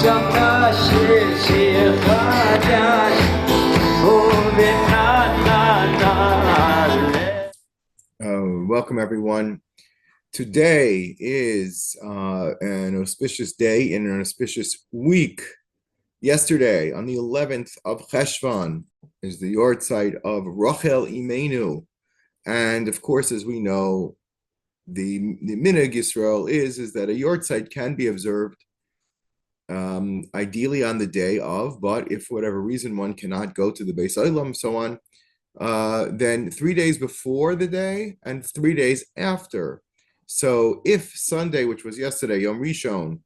שמע שיר חדש Welcome, everyone. Today is an auspicious day in an auspicious week. Yesterday, on the 11th of Cheshvan, is the yard site of Rachel Imenu. And of course, as we know, the minhag Yisrael is that a yard site can be observed ideally on the day of, but if for whatever reason one cannot go to the Beis Olam, so on, then 3 days before the day and 3 days after. So if Sunday, which was yesterday, Yom Rishon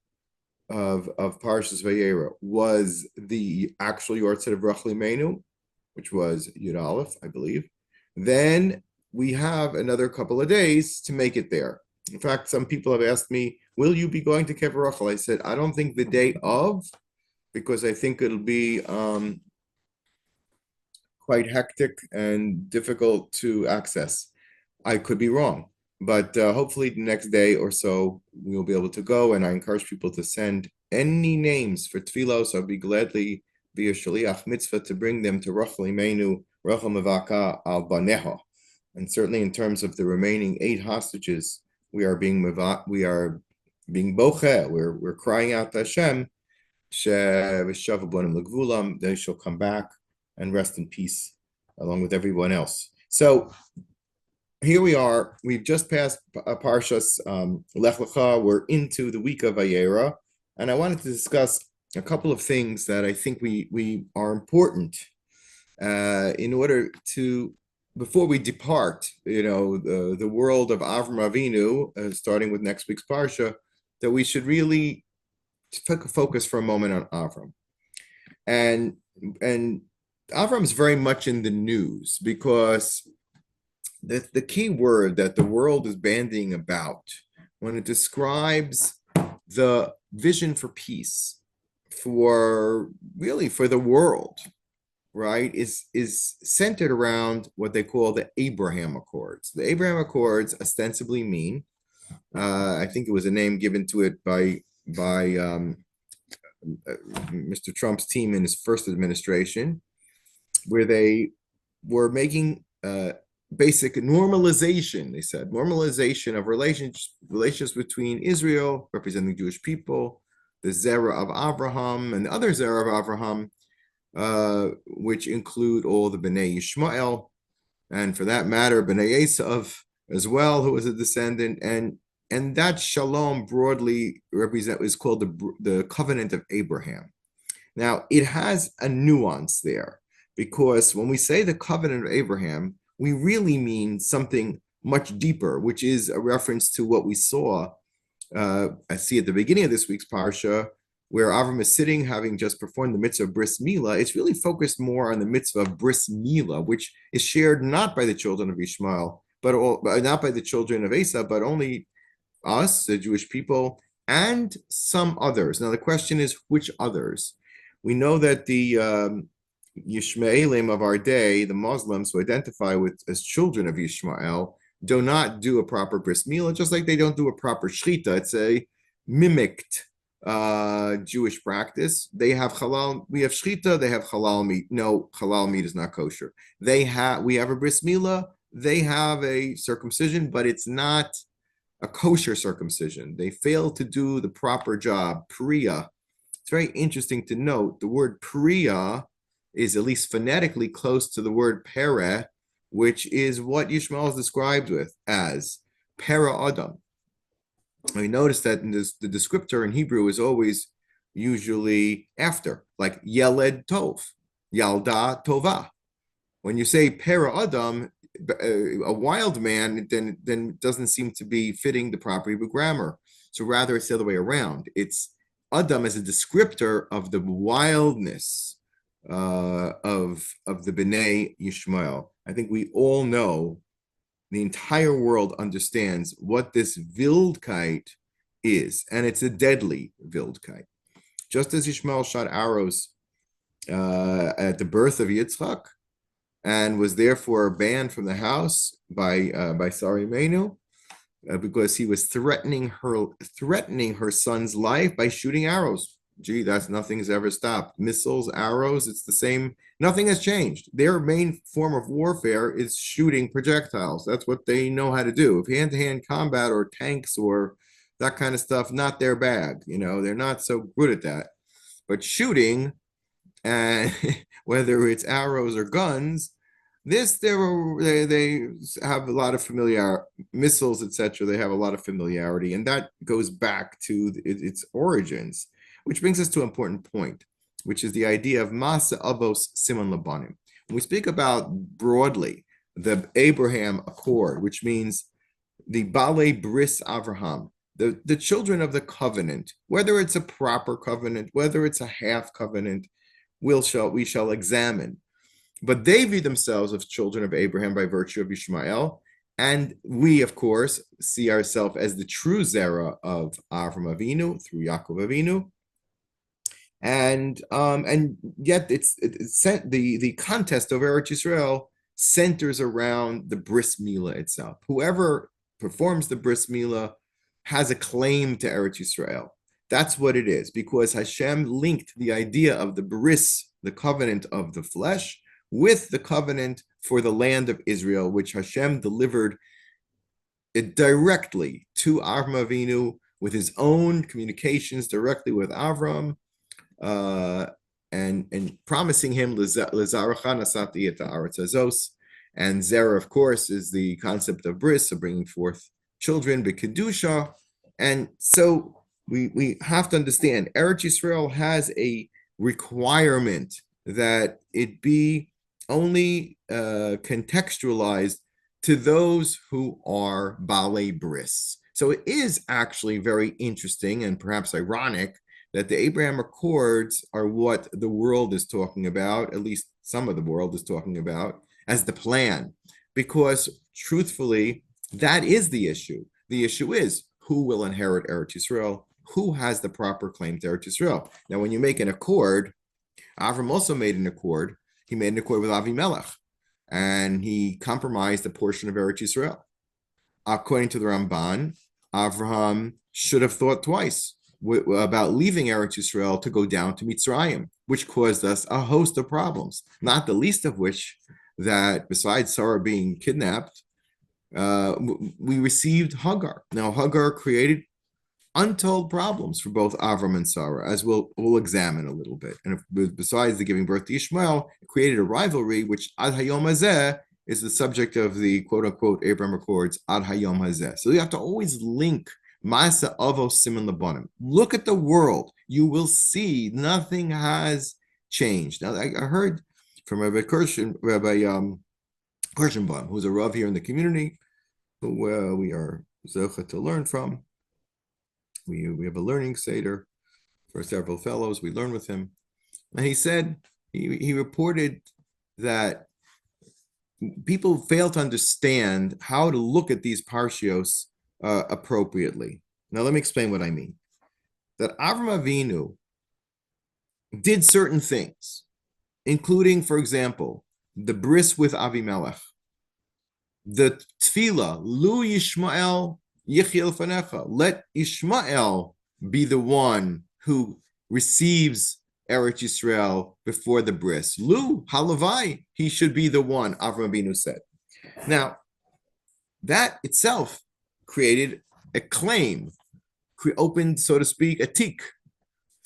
of Parshas Vayera, was the actual yard site of Rachel Imenu, which was Yud Aleph, I believe, then we have another couple of days to make it there. In fact, some people have asked me, will you be going to Kever Rachel? I said, I don't think the day of, because I think it'll be quite hectic and difficult to access. I could be wrong, but hopefully the next day or so we'll be able to go, and I encourage people to send any names for tefillos. I'll be gladly be a shaliach mitzvah to bring them to Rachel Imenu, Rachel Mevaka al Baneha. And certainly in terms of the remaining 8 hostages, we are being boche, we're crying out to Hashem, they shall come back and rest in peace along with everyone else. So here we are. We've just passed Parshas Lech Lecha. We're into the week of Vayera, and I wanted to discuss a couple of things that I think we are important in order to, before we depart, the world of Avram Avinu, starting with next week's Parsha, that we should really focus for a moment on Avram. And Avram is very much in the news because the key word that the world is bandying about when it describes the vision for peace, for the world, right, is centered around what they call the Abraham Accords. The Abraham Accords ostensibly mean, I think it was a name given to it by Mr. Trump's team in his first administration, where they were making basic normalization, they said, normalization of relations between Israel, representing the Jewish people, the Zerah of Abraham, and the other Zerah of Abraham, which include all the Bnei Yishmael, and for that matter, Bnei Esav as well, who was a descendant, and that shalom broadly is called the covenant of Abraham. Now, it has a nuance there, because when we say the covenant of Abraham, we really mean something much deeper, which is a reference to what we saw, I see at the beginning of this week's Parsha, where Avram is sitting, having just performed the mitzvah of bris milah. It's really focused more on the mitzvah of bris milah, which is shared not by the children of Ishmael, but not by the children of Esav, but only us, the Jewish people, and some others. Now the question is, which others? We know that the Yishmaelim of our day, the Muslims who identify as children of Ishmael, do not do a proper bris milah, just like they don't do a proper shechita. It's a mimicked Jewish practice. They have halal, we have shechita, they have halal meat. No, halal meat is not kosher. We have a bris milah, they have a circumcision, but it's not a kosher circumcision. They fail to do the proper job, priya. It's very interesting to note the word priya is at least phonetically close to the word pere, which is what Yishmael is described with as para adam. We notice that the descriptor in Hebrew is always usually after, like Yeled Tov, Yalda Tova. When you say para Adam, a wild man, then it doesn't seem to be fitting the proper Hebrew grammar. So rather, it's the other way around. It's Adam as a descriptor of the wildness of the Bnei Yishmael. I think we all know, the entire world understands what this Wildkeit is, and it's a deadly Wildkeit. Just as Ishmael shot arrows at the birth of Yitzchak, and was therefore banned from the house by Sari Menu, because he was threatening her son's life by shooting arrows. gee, that's nothing's ever stopped. Missiles, arrows, it's the same. Nothing has changed. Their main form of warfare is shooting projectiles. That's what they know how to do. If hand-to-hand combat or tanks or that kind of stuff, not their bag. They're not so good at that. But shooting, and whether it's arrows or guns, they have a lot of familiar missiles, etc. They have a lot of familiarity, and that goes back to its origins, which brings us to an important point, which is the idea of Masa Avos Siman Labanim. When we speak about broadly the Abraham Accord, which means the Bale Bris Avraham, the children of the covenant, whether it's a proper covenant, whether it's a half covenant, we shall examine. But they view themselves as children of Abraham by virtue of Ishmael. And we, of course, see ourselves as the true Zerah of Avram Avinu through Yaakov Avinu. And yet the contest of Eretz Yisrael centers around the bris milah itself. Whoever performs the bris milah has a claim to Eretz Yisrael. That's what it is, because Hashem linked the idea of the bris, the covenant of the flesh, with the covenant for the land of Israel, which Hashem delivered it directly to Avram Avinu with his own communications directly with Avram, and promising him L'zaracha nasati et haaretz hazos. And Zerah, of course, is the concept of bris, of bringing forth children, b'kedusha. And so we have to understand, Eretz Yisrael has a requirement that it be only contextualized to those who are Bale Bris. So it is actually very interesting and perhaps ironic that the Abraham Accords are what the world is talking about, at least some of the world is talking about, as the plan. Because truthfully, that is the issue. The issue is who will inherit Eretz Yisrael, who has the proper claim to Eretz Yisrael. Now, when you make an accord, Avram also made an accord. He made an accord with Avimelech, and he compromised a portion of Eretz Yisrael. According to the Ramban, Avraham should have thought twice about leaving Eretz Yisrael to go down to Mitzrayim, which caused us a host of problems, not the least of which that besides Sarah being kidnapped, we received Hagar. Now, Hagar created untold problems for both Avram and Sarah, as we'll examine a little bit. And besides the giving birth to Ishmael, it created a rivalry, which Ad Hayom Hazeh is the subject of the quote-unquote Abraham Accords, Ad Hayom Hazeh. So you have to always link Masa Avos Siman Labanim. Look at the world. You will see nothing has changed. Now, I heard from Rabbi Kirschenbaum, who's a Rav here in the community, who we are zocha to learn from. We have a learning seder for several fellows. We learn with him. And he said, he reported that people fail to understand how to look at these parshios appropriately. Now, let me explain what I mean. That Avram Avinu did certain things, including, for example, the bris with Avimelech, the tefillah, Lu Yishmael Yichiel Fanecha. Let Ishmael be the one who receives Eretz Yisrael before the bris. Lu Halavai, he should be the one, Avram Avinu said. Now, that itself created a claim, opened, so to speak, a tik,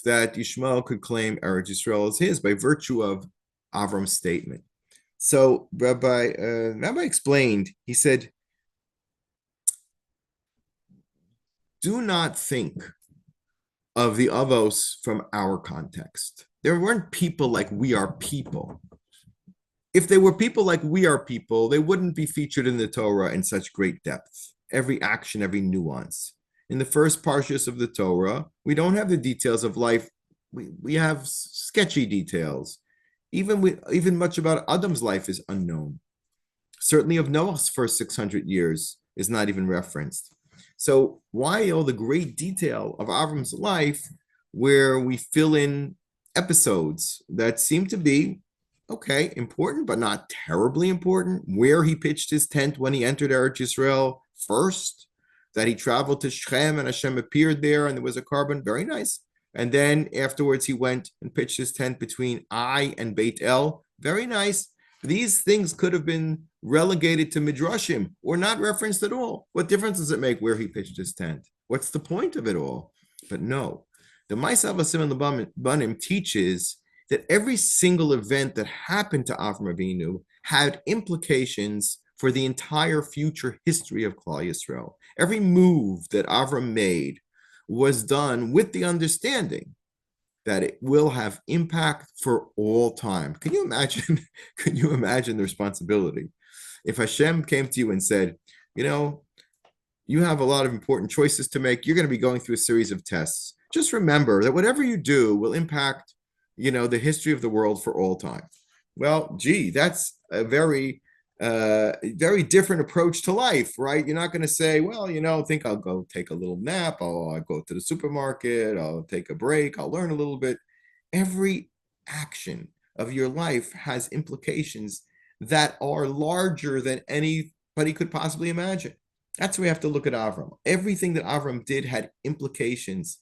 that Ishmael could claim Eretz Yisrael as his by virtue of Avram's statement. So Rabbi explained, he said, do not think of the Avos from our context. There weren't people like we are people. If they were people like we are people, they wouldn't be featured in the Torah in such great depth. Every action, every nuance. In the first parshas of the Torah, we don't have the details of life. We have sketchy details. Even much about Adam's life is unknown. Certainly of Noah's first 600 years is not even referenced. So why all the great detail of Avram's life where we fill in episodes that seem to be, okay, important, but not terribly important? Where he pitched his tent when he entered Eretz Yisrael first, that he traveled to Shechem and Hashem appeared there and there was a carbon, very nice. And then afterwards, he went and pitched his tent between Ai and Beit El. Very nice. These things could have been relegated to Midrashim or not referenced at all. What difference does it make where he pitched his tent? What's the point of it all? But no, the Ma'aseh Avasim and Labanim teaches that every single event that happened to Avram Avinu had implications for the entire future history of Klal Yisrael. Every move that Avram made was done with the understanding that it will have impact for all time. Can you imagine? Can you imagine the responsibility? If Hashem came to you and said, you have a lot of important choices to make. You're going to be going through a series of tests. Just remember that whatever you do will impact, the history of the world for all time. Well, that's a very very different approach to life, right? You're not going to say, well, think I'll go take a little nap. I'll go to the supermarket. I'll take a break. I'll learn a little bit. Every action of your life has implications that are larger than anybody could possibly imagine. That's why we have to look at Avram. Everything that Avram did had implications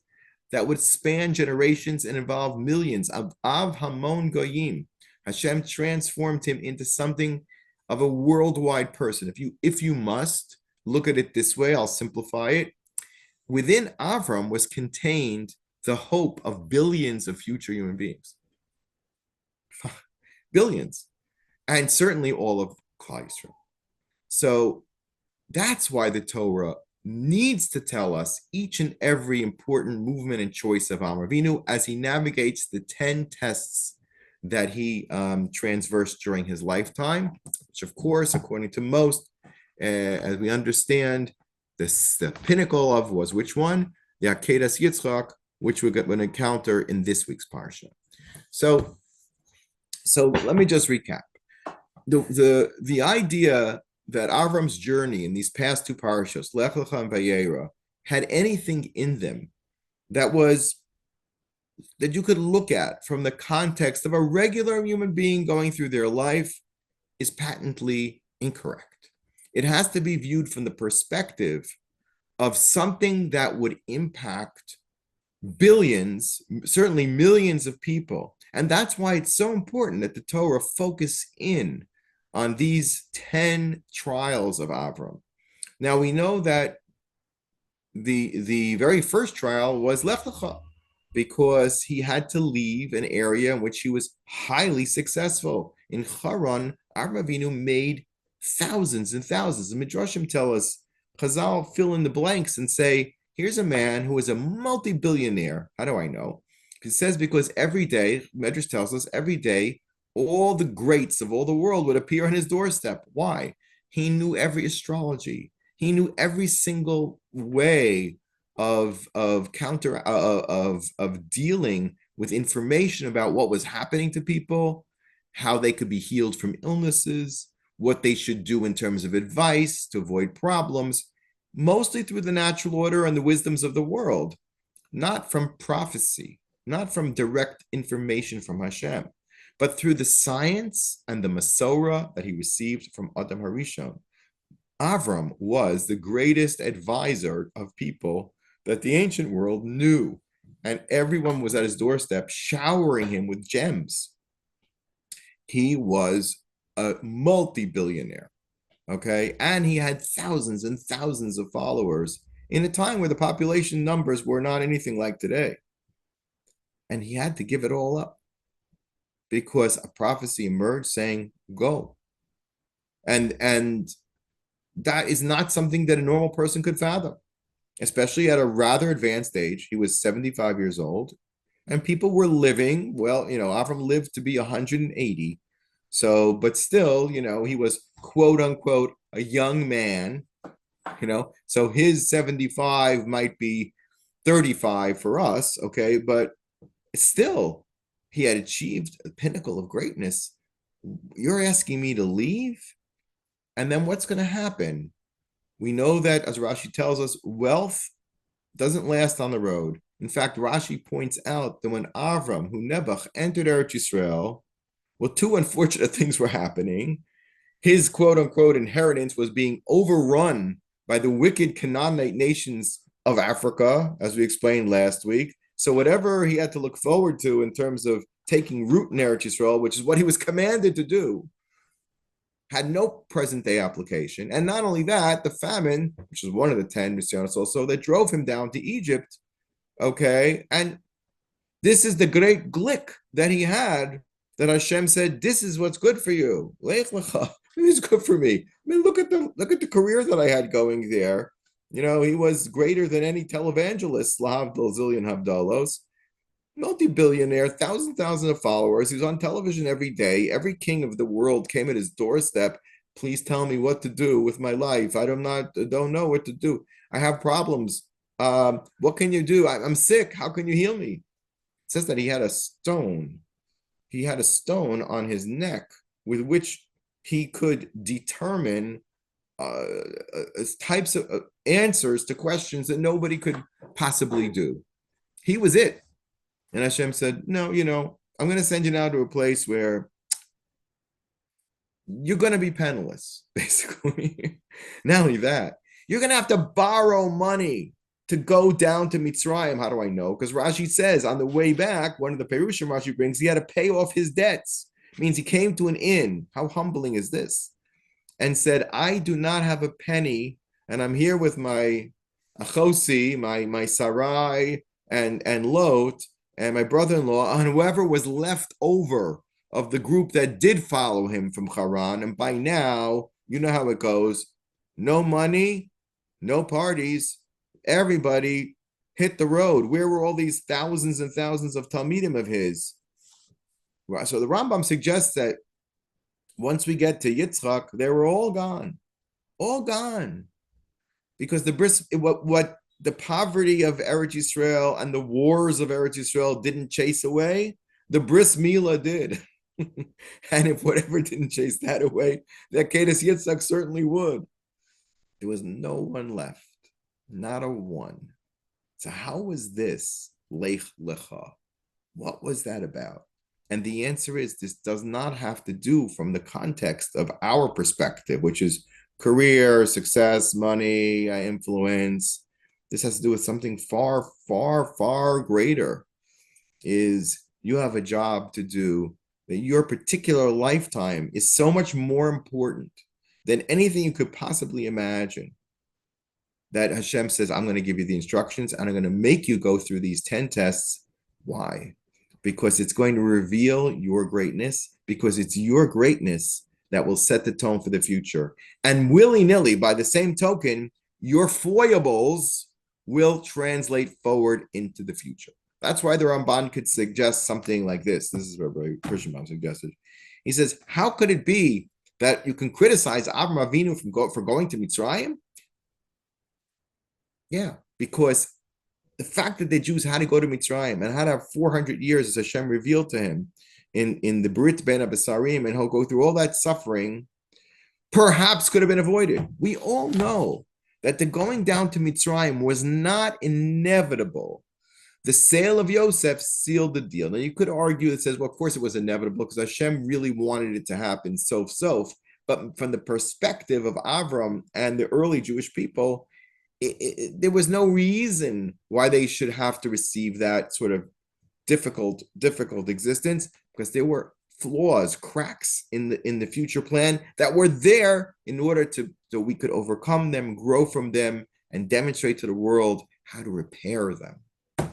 that would span generations and involve millions. Av Hamon Goyim. Hashem transformed him into something of a worldwide person. If you must look at it this way, I'll simplify it. Within Avram was contained the hope of billions of future human beings. Billions. And certainly all of Klal Yisrael. So that's why the Torah needs to tell us each and every important movement and choice of Avram Avinu as he navigates the 10 tests that he transversed during his lifetime, which of course, according to most, as we understand, the pinnacle of was which one? The Akedas Yitzchak, which we're going to encounter in this week's parsha. So let me just recap. The idea that Avram's journey in these past two parashas, Lech Lecha and Vayera, had anything in them that you could look at from the context of a regular human being going through their life is patently incorrect. It has to be viewed from the perspective of something that would impact billions, certainly millions of people. And that's why it's so important that the Torah focus in on these 10 trials of Avram. Now we know that the very first trial was Lech Lecha, because he had to leave an area in which he was highly successful. In Haran, Avram Avinu made thousands and thousands. The Midrashim tell us, Chazal fill in the blanks and say, here's a man who is a multi-billionaire. How do I know? It says because every day, Midrash tells us, every day, all the greats of all the world would appear on his doorstep. Why? He knew every astrology. He knew every single way of dealing with information about what was happening to people, how they could be healed from illnesses, what they should do in terms of advice to avoid problems, mostly through the natural order and the wisdoms of the world, not from prophecy, not from direct information from Hashem, but through the science and the Masorah that he received from Adam Harishon. Avram was the greatest advisor of people that the ancient world knew, and everyone was at his doorstep showering him with gems. He was a multi-billionaire, okay? And he had thousands and thousands of followers in a time where the population numbers were not anything like today. And he had to give it all up because a prophecy emerged saying, go. And that is not something that a normal person could fathom, especially at a rather advanced age. He was 75 years old, and people were living, Avram lived to be 180. So, but still, he was quote unquote a young man, so his 75 might be 35 for us, okay, but still, he had achieved a pinnacle of greatness. You're asking me to leave? And then what's going to happen? We know that, as Rashi tells us, wealth doesn't last on the road. In fact, Rashi points out that when Avram, who Nebuch, entered Eretz Yisrael, well, two unfortunate things were happening. His quote-unquote inheritance was being overrun by the wicked Canaanite nations of Africa, as we explained last week. So whatever he had to look forward to in terms of taking root in Eretz Yisrael, which is what he was commanded to do, had no present day application. And not only that, the famine, which is one of the 10 Nisyonos also, that drove him down to Egypt. Okay. And this is the great glick that he had, that Hashem said, this is what's good for you. Lech lecha. It's good for me. I mean, look at the career that I had going there. You know, he was greater than any televangelist, Lahavdil Zillion Havdalos, multi-billionaire, thousands of followers. He was on television every day. Every king of the world came at his doorstep. Please tell me what to do with my life. I don't know what to do. I have problems. What can you do? I'm sick. How can you heal me? It says that he had a stone. He had a stone on his neck with which he could determine types of answers to questions that nobody could possibly do. He was it. And Hashem said, no, I'm going to send you now to a place where you're going to be penniless, basically. Not only that, you're going to have to borrow money to go down to Mitzrayim. How do I know? Because Rashi says on the way back, one of the Perushim Rashi brings, he had to pay off his debts. It means he came to an inn. How humbling is this? And said, I do not have a penny, and I'm here with my Achosi, my Sarai, and Lot, and my brother-in-law, and whoever was left over of the group that did follow him from Haran. And by now, you know how it goes. No money, no parties. Everybody hit the road. Where were all these thousands and thousands of Talmidim of his? So the Rambam suggests that once we get to Yitzchak, they were all gone. Because what the poverty of Eretz Yisrael and the wars of Eretz Yisrael didn't chase away, the Bris Milah did. And if whatever didn't chase that away, the Akedas Yitzchak certainly would. There was no one left, not a one. So how was this Lech Lecha? What was that about? And the answer is, this does not have to do from the context of our perspective, which is career, success, money, influence. This has to do with something far, far, far greater. Is you have a job to do, that your particular lifetime is so much more important than anything you could possibly imagine. That Hashem says, I'm going to give you the instructions and I'm going to make you go through these 10 tests. Why? Because it's going to reveal your greatness, because it's your greatness that will set the tone for the future. And willy-nilly, by the same token, your foibles will translate forward into the future. That's why the Ramban could suggest something like this. This is what Rabbi Kirschenbaum suggested. He says, how could it be that you can criticize Avram Avinu for going to Mitzrayim? Yeah, because the fact that the Jews had to go to Mitzrayim and had to have 400 years as Hashem revealed to him in the Brit Ben Abasarim, and he'll go through all that suffering, perhaps could have been avoided. We all know that the going down to Mitzrayim was not inevitable. The sale of Yosef sealed the deal. Now you could argue that says, well, of course it was inevitable because Hashem really wanted it to happen sof. But from the perspective of Avram and the early Jewish people, there was no reason why they should have to receive that sort of difficult existence, because there were flaws, cracks in the future plan that were there in order so we could overcome them, grow from them, and demonstrate to the world how to repair them.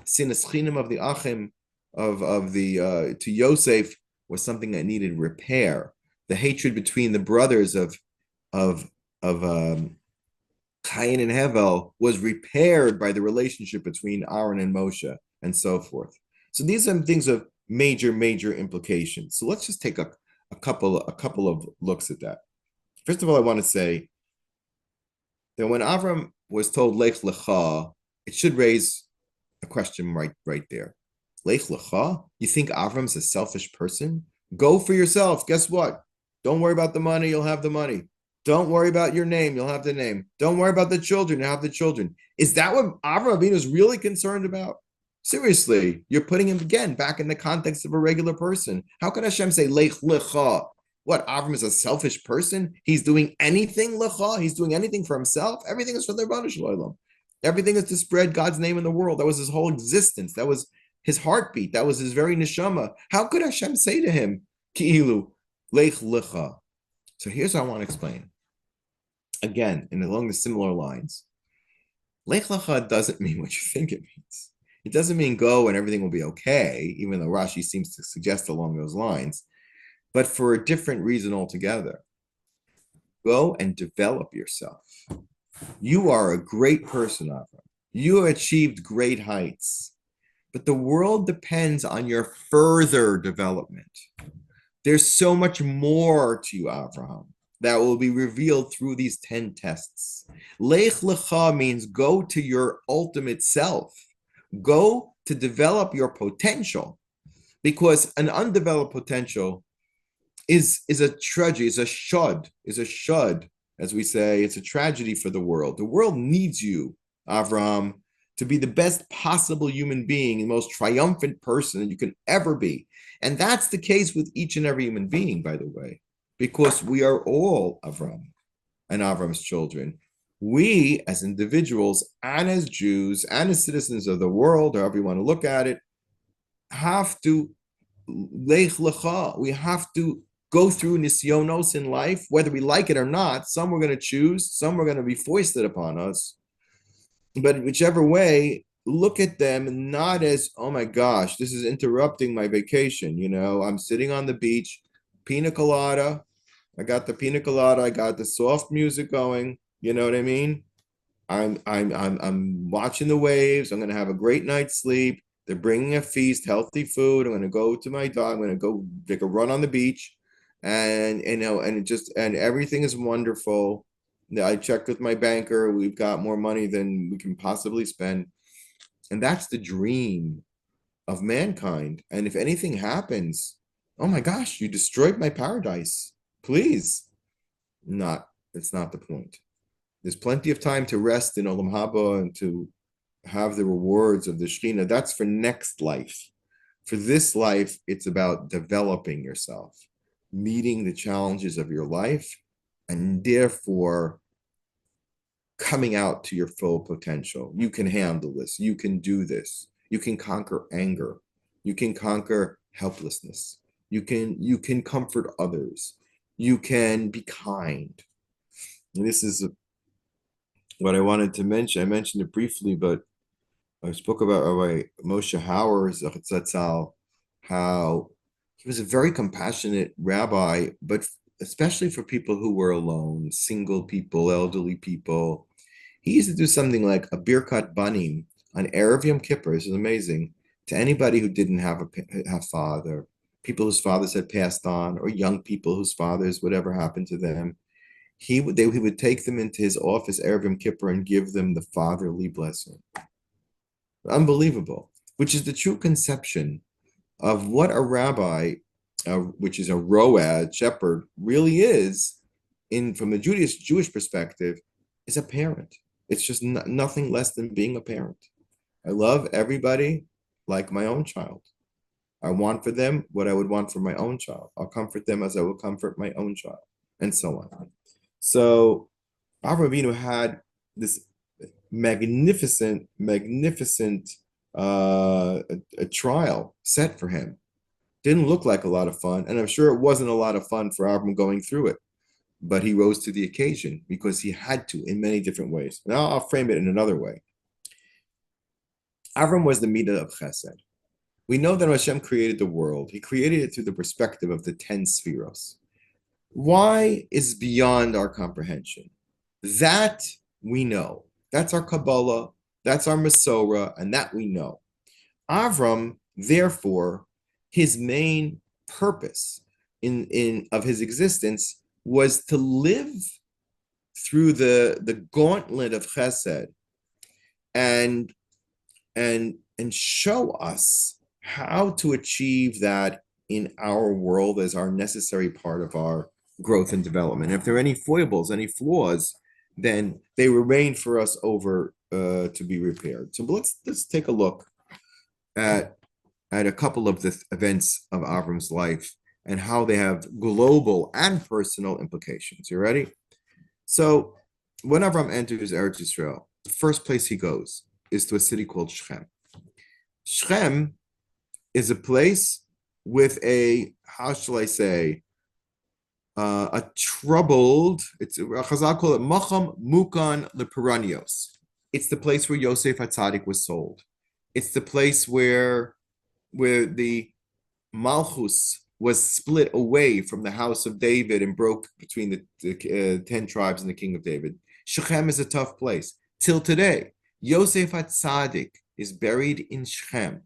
Sinas chinam of the Achim to Yosef was something that needed repair. The hatred between the brothers of Cain and Hevel was repaired by the relationship between Aaron and Moshe, and so forth. So these are things of major implications. So let's just take a couple of looks at that. First of all, I want to say that when Avram was told Lech Lecha, it should raise a question right there. Lech Lecha? You think Avram's a selfish person? Go for yourself. Guess what? Don't worry about the money, you'll have the money. Don't worry about your name, you'll have the name. Don't worry about the children, you'll have the children. Is that what Avram Avinu is really concerned about? Seriously, you're putting him again back in the context of a regular person. How can Hashem say Lech Lecha? What, Avram is a selfish person? He's doing anything Lecha? He's doing anything for himself? Everything is for the Rebbeinu Shalom. Everything is to spread God's name in the world. That was his whole existence. That was his heartbeat. That was his very neshama. How could Hashem say to him, Ki'ilu, Lech Lecha? So here's what I want to explain. Again, and along the similar lines, Lech Lecha doesn't mean what you think it means. It doesn't mean go and everything will be okay, even though Rashi seems to suggest along those lines, but for a different reason altogether. Go and develop yourself. You are a great person, Avram. You have achieved great heights, but the world depends on your further development. There's so much more to you, Avraham, that will be revealed through these 10 tests. Lech Lecha means go to your ultimate self. Go to develop your potential, because an undeveloped potential is a tragedy, is a shud, as we say. It's a tragedy for the world. The world needs you, Avram, to be the best possible human being, the most triumphant person that you can ever be. And that's the case with each and every human being, by the way, because we are all Avram and Avram's children. We, as individuals and as Jews and as citizens of the world, however you want to look at it, have to lech lecha. We have to go through nisyonos in life, whether we like it or not. Some we're going to choose, some are going to be foisted upon us. But whichever way, look at them not as, oh my gosh, this is interrupting my vacation. You know, I'm sitting on the beach, pina colada. I got the pina colada. I got the soft music going. You know what I mean? I'm watching the waves. I'm going to have a great night's sleep. They're bringing a feast, healthy food. I'm going to go to my dog. I'm going to go take a run on the beach, and and everything is wonderful. I checked with my banker. We've got more money than we can possibly spend. And that's the dream of mankind. And if anything happens, oh my gosh, you destroyed my paradise. Please. It's not the point. There's plenty of time to rest in Olam Haba and to have the rewards of the Shekhinah. That's for next life. For this life, it's about developing yourself, meeting the challenges of your life, and therefore coming out to your full potential. You can handle this. You can do this. You can conquer anger. You can conquer helplessness. You can comfort others. You can be kind. And this is what I wanted to mention. I mentioned it briefly, but I spoke about Rabbi Moshe Hauer, Zatzal, how he was a very compassionate rabbi, but especially for people who were alone, single people, elderly people. He used to do something like a Birkat Banim on Erev Yom Kippur. This is amazing. To anybody who didn't have a father, people whose fathers had passed on, or young people whose fathers, whatever happened to them, he would take them into his office Erev Yom Kippur and give them the fatherly blessing. Unbelievable, which is the true conception of what a rabbi, which is a road shepherd, really is, from the Jewish perspective, is a parent. It's just nothing less than being a parent. I love everybody like my own child. I want for them what I would want for my own child. I'll comfort them as I would comfort my own child, and so on. So Avraham Avinu had this magnificent a trial set for him. Didn't look like a lot of fun, and I'm sure it wasn't a lot of fun for Avram going through it, but he rose to the occasion because he had to in many different ways. Now I'll frame it in another way. Avram was the Midah of Chesed. We know that Hashem created the world. He created it through the perspective of the 10 spheros. Why is beyond our comprehension. That we know. That's our Kabbalah, that's our Masorah, and that we know. Avram, therefore, his main purpose of his existence was to live through the gauntlet of Chesed and show us how to achieve that in our world as our necessary part of our growth and development. If there are any foibles, any flaws, then they remain for us to be repaired. So let's take a look at a couple of the events of Avram's life and how they have global and personal implications. You ready? So when Avram enters Eretz Yisrael, the first place he goes is to a city called Shechem. Shechem is a place with a, how shall I say, a troubled, it's Chazal call it Macham Mukan Leperanios. It's the place where Yosef HaTzadik was sold. It's the place where the Malchus was split away from the house of David and broke between the 10 tribes and the king of David. Shechem is a tough place. Till today, Yosef HaTzadik is buried in Shechem,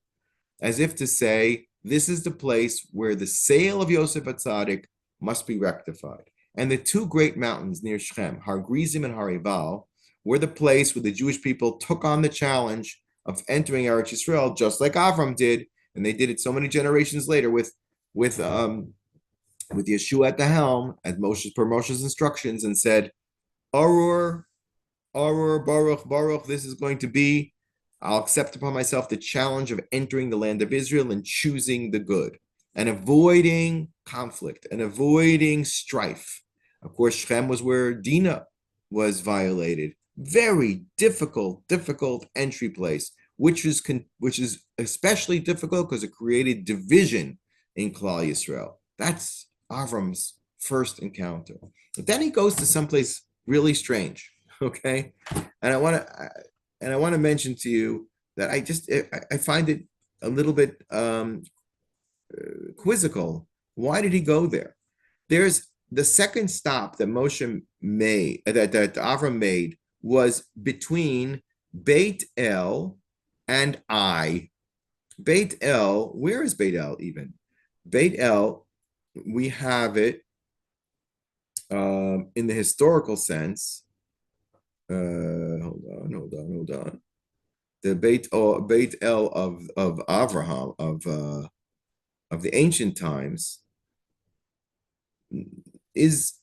as if to say, this is the place where the sale of Yosef HaTzadik must be rectified. And the two great mountains near Shechem, Har Grizim and Har Eval, were the place where the Jewish people took on the challenge of entering Eretz Yisrael, just like Avram did, and they did it so many generations later with Yeshua at the helm, at Moshe's instructions, and said, Arur, Baruch, Baruch, this is going to be, I'll accept upon myself the challenge of entering the land of Israel and choosing the good and avoiding conflict and avoiding strife. Of course, Shechem was where Dinah was violated. Very difficult entry place, which is especially difficult because it created division in Klal Yisrael. That's Avram's first encounter. But then he goes to someplace really strange. Okay, and I want to mention to you that I find it a little bit quizzical. Why did he go there? There's the second stop that Moshe made, that Avram made, was between Beit El and Ai. Beit El, where is Beit El even? Beit El, we have it in the historical sense. Hold on. The Beit El of Avraham of the ancient times is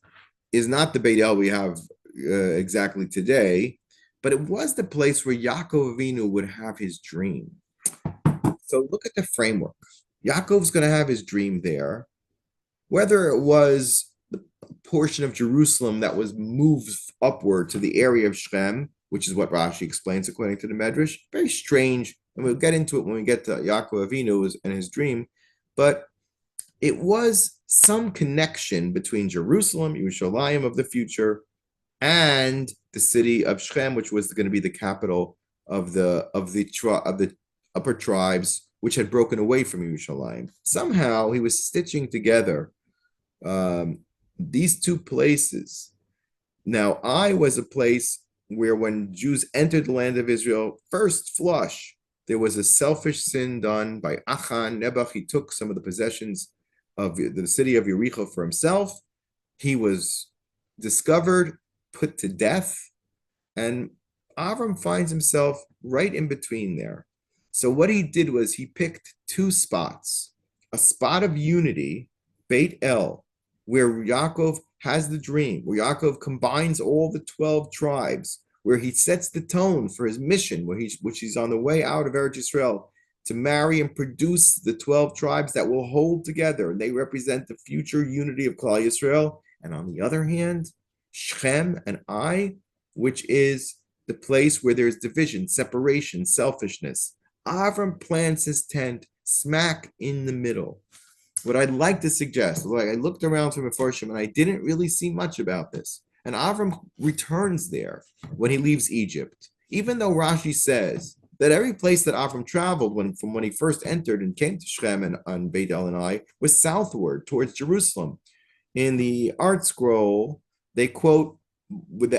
not the Beit El we have exactly today, but it was the place where Yaakov Avinu would have his dream. So look at the framework. Yaakov's going to have his dream there, whether it was the portion of Jerusalem that was moved upward to the area of Shechem, which is what Rashi explains according to the Medrash. Very strange, and we'll get into it when we get to Yaakov Avinu and his dream, but it was some connection between Jerusalem, Yerushalayim of the future, and the city of Shechem, which was going to be the capital of the upper tribes, which had broken away from Yerushalayim. Somehow he was stitching together these two places. Now, Ai was a place where when Jews entered the land of Israel, first flush, there was a selfish sin done by Achan. Nebuch, he took some of the possessions of the city of Yericho for himself. He was discovered, put to death, and Avram finds himself right in between there. So what he did was he picked two spots, a spot of unity, Beit El, where Yaakov has the dream, where Yaakov combines all the 12 tribes, where he sets the tone for his mission, which he's on the way out of Eretz Yisrael to marry and produce the 12 tribes that will hold together, and they represent the future unity of Klal Yisrael. And on the other hand, Shechem and Ai, which is the place where there's division, separation, selfishness. Avram plants his tent smack in the middle. What I'd like to suggest, I looked around for Mefarshim and I didn't really see much about this. And Avram returns there when he leaves Egypt, even though Rashi says that every place that Avram traveled from when he first entered and came to Shechem and on Beit El and Ai was southward towards Jerusalem. In the art scroll, they quote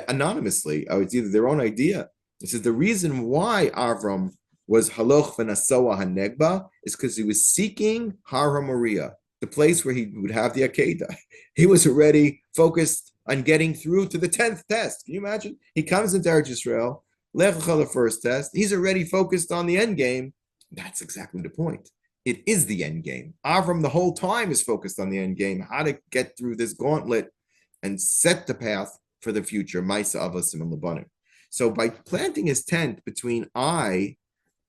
anonymously, it's either their own idea. It says the reason why Avram was Haloch v'nasoa hanegba is because he was seeking Har HaMoriah, the place where he would have the Akedah. He was already focused on getting through to the 10th test. Can you imagine? He comes into Eretz Yisrael, Lech Lecha, the first test. He's already focused on the end game. That's exactly the point. It is the end game. Avram the whole time is focused on the end game, how to get through this gauntlet and set the path for the future. Maisa Avasim and Labanim. So by planting his tent between Ai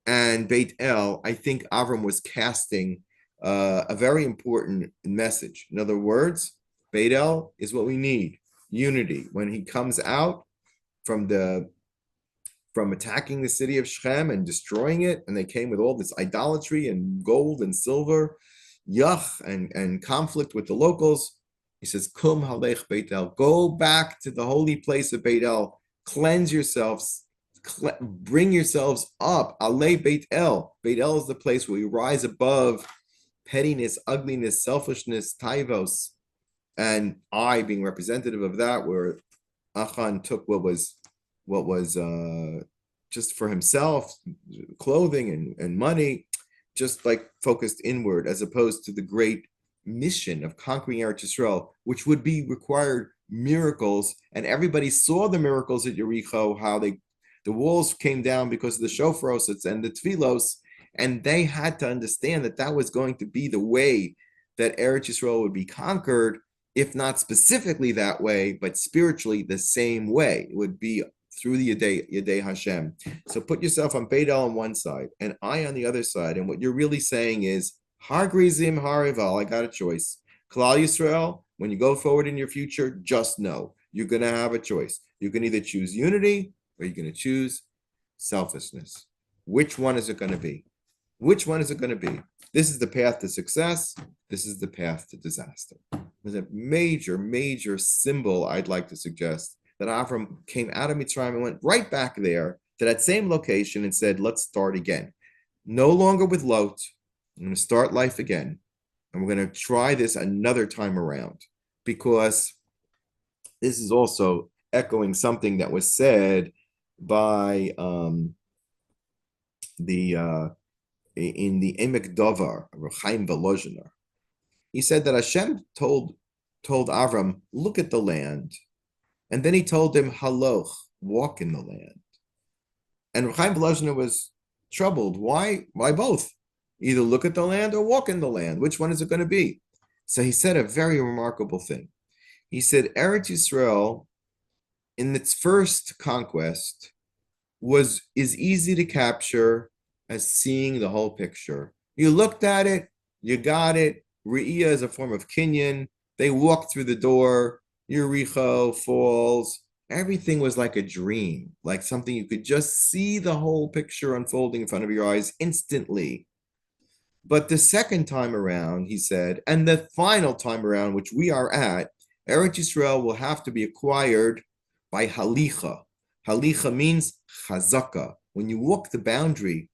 and Beit El, I think Avram was casting a very important message. In other words, Beit El is what we need, unity. When he comes out from from attacking the city of Shechem and destroying it, and they came with all this idolatry and gold and silver, and conflict with the locals. He says, Kum halech Beit El, go back to the holy place of Beit El, cleanse yourselves, bring yourselves up. Alei Beit El. Beit El is the place where you rise above pettiness, ugliness, selfishness, taivos, and I being representative of that, where Achan took what was just for himself, clothing and money, just like focused inward, as opposed to the great mission of conquering Eretz Yisrael, which would be required miracles. And everybody saw the miracles at Yericho, how the walls came down because of the shofaros and the tefillos, and they had to understand that that was going to be the way that Eretz Yisrael would be conquered, if not specifically that way, but spiritually the same way. It would be through the Yedei Hashem. So put yourself on Beit El on one side and I on the other side. And what you're really saying is, Har Grizim, Har Eval, I got a choice. Klal Yisrael, when you go forward in your future, just know you're going to have a choice. You can either choose unity or you're going to choose selfishness. Which one is it going to be? Which one is it going to be? This is the path to success. This is the path to disaster. There's a major, major symbol I'd like to suggest, that Avram came out of Mitzrayim and went right back there to that same location and said, let's start again. No longer with Lot. I'm going to start life again. And we're going to try this another time around, because this is also echoing something that was said by in the Emek Dovar, Chaim Volozhiner. He said that Hashem told Avram, look at the land. And then he told him, haloch, walk in the land. And Chaim Volozhiner was troubled. Why both? Either look at the land or walk in the land. Which one is it going to be? So he said a very remarkable thing. He said, Eretz Yisrael, in its first conquest, is easy to capture as seeing the whole picture. You looked at it, you got it. Re'iyah is a form of kinyan. They walked through the door, Yericho falls. Everything was like a dream, like something you could just see the whole picture unfolding in front of your eyes instantly. But the second time around, he said, and the final time around, which we are at, Eretz Yisrael will have to be acquired by halicha. Halicha means chazaka. When you walk the boundaries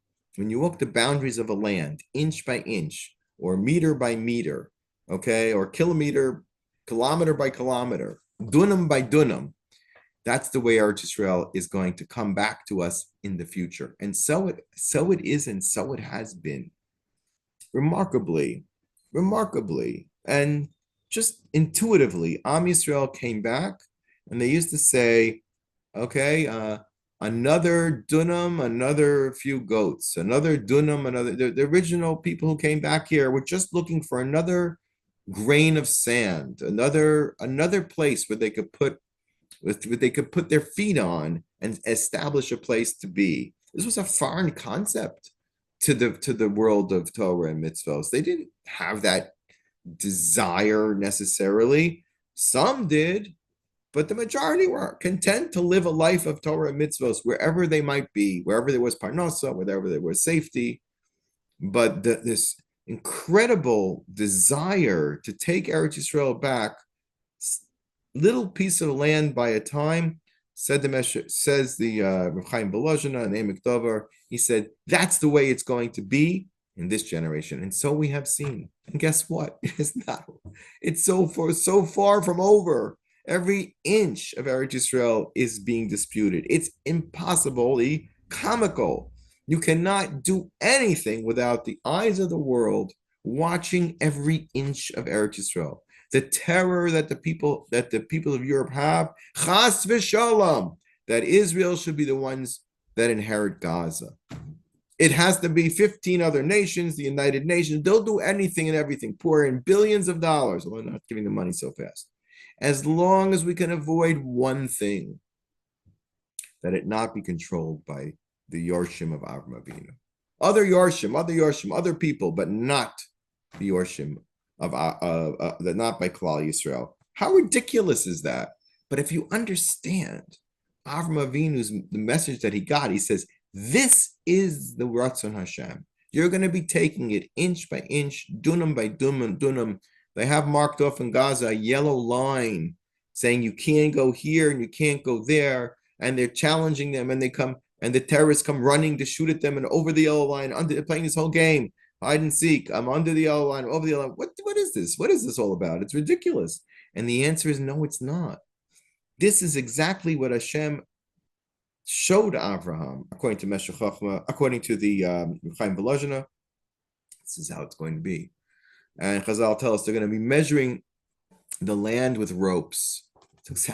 of a land, inch by inch, or meter by meter, okay, or kilometer by kilometer, dunam by dunam, that's the way Eretz Yisrael is going to come back to us in the future. And so it is, and so it has been. Remarkably, and just intuitively, Am Yisrael came back, and they used to say, okay, another dunam, another few goats, another dunam, the original people who came back here were just looking for another grain of sand, another place where they could put their feet on and establish a place to be. This was a foreign concept to the world of Torah and mitzvos. They didn't have that desire necessarily. Some did, but the majority were content to live a life of Torah and mitzvos wherever they might be, wherever there was parnasa, wherever there was safety. But this incredible desire to take Eretz Yisrael back, little piece of land by a time, says the Reb Chaim Volozhiner and Emek Dover. He said that's the way it's going to be in this generation, and so we have seen. And guess what? It's not. It's so far from over. Every inch of Eretz Yisrael is being disputed. It's impossibly comical. You cannot do anything without the eyes of the world watching every inch of Eretz Yisrael. The terror that the people of Europe have, chas v'shalom, that Israel should be the ones that inherit Gaza. It has to be 15 other nations, the United Nations. They'll do anything and everything, pour in billions of dollars, although not giving them money so fast, as long as we can avoid one thing, that it not be controlled by the Yorshim of Avram Avinu. Other Yorshim, other people, but not the Yorshim of not by Klal Yisrael. How ridiculous is that? But if you understand Avram Avinu's the message that he got. He says, "This is the Ratzon Hashem. You're going to be taking it inch by inch, dunam by dunam. They have marked off in Gaza a yellow line saying you can't go here and you can't go there, and they're challenging them, and they come and the terrorists come running to shoot at them, and over the yellow line, they're playing this whole game, hide and seek. I'm under the yellow line, over the yellow line. What is this? What is this all about? It's ridiculous." And the answer is no, it's not. This is exactly what Hashem showed Avraham, according to Meshech Chochmah, according to the Chaim Volozhiner. This is how it's going to be. And Chazal tell us they're going to be measuring the land with ropes. It's